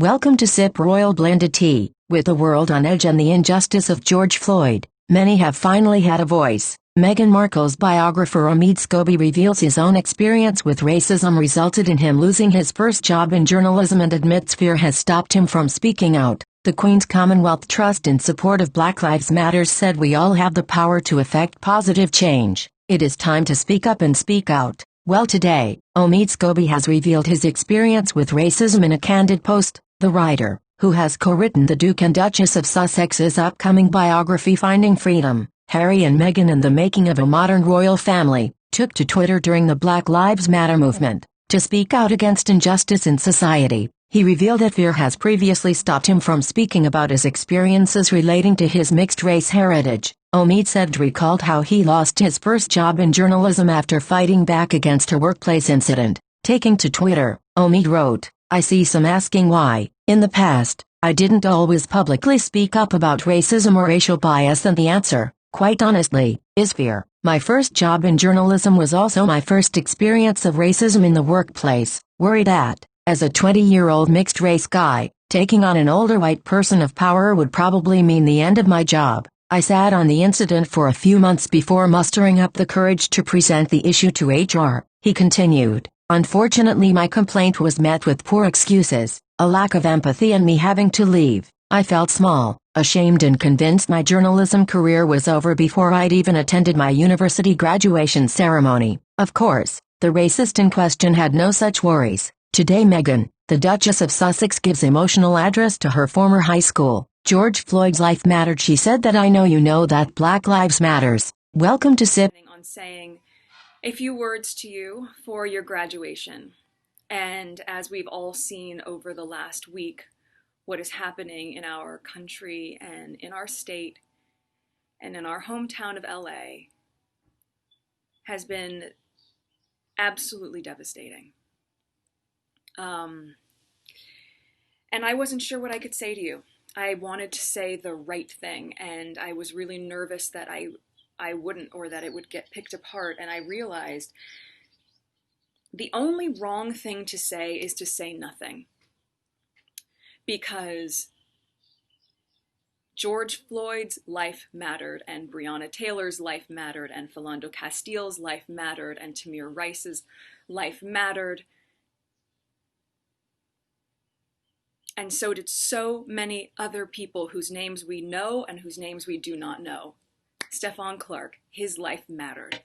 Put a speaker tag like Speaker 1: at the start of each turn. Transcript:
Speaker 1: Welcome to Sip Royal Blended Tea. With the world on edge and the injustice of George Floyd, many have finally had a voice. Meghan Markle's biographer Omid Scobie reveals his own experience with racism resulted in him losing his first job in journalism and admits fear has stopped him from speaking out. The Queen's Commonwealth Trust in support of Black Lives Matter said we all have the power to effect positive change. It is time to speak up and speak out. Well, today, Omid Scobie has revealed his experience with racism in a candid post. The writer, who has co-written the Duke and Duchess of Sussex's upcoming biography Finding Freedom, Harry and Meghan and the Making of a Modern Royal Family, took to Twitter during the Black Lives Matter movement, to speak out against injustice in society. He revealed that fear has previously stopped him from speaking about his experiences relating to his mixed-race heritage. Omid said recalled how he lost his first job in journalism after fighting back against a workplace incident. Taking to Twitter, Omid wrote, "I see some asking why, in the past, I didn't always publicly speak up about racism or racial bias, and the answer, quite honestly, is fear. My first job in journalism was also my first experience of racism in the workplace. Worry that, as a 20-year-old mixed-race guy, taking on an older white person of power would probably mean the end of my job. I sat on the incident for a few months before mustering up the courage to present the issue to HR." He continued, "Unfortunately, my complaint was met with poor excuses, a lack of empathy, and me having to leave. I felt small, ashamed, and convinced my journalism career was over before I'd even attended my university graduation ceremony. Of course, the racist in question had no such worries." Today, Meghan, the Duchess of Sussex, gives emotional address to her former high school. "George Floyd's life mattered," she said, "that I know you know that Black Lives Matters." Welcome to Sip.
Speaker 2: On saying a few words to you for your graduation. And as we've all seen over the last week, what is happening in our country and in our state and in our hometown of LA has been absolutely devastating. And I wasn't sure what I could say to you. I wanted to say the right thing, and I was really nervous that I wouldn't, or that it would get picked apart. And I realized the only wrong thing to say is to say nothing. Because George Floyd's life mattered, and Breonna Taylor's life mattered, and Philando Castile's life mattered, and Tamir Rice's life mattered. And so did so many other people whose names we know and whose names we do not know. Stephon Clark, his life mattered.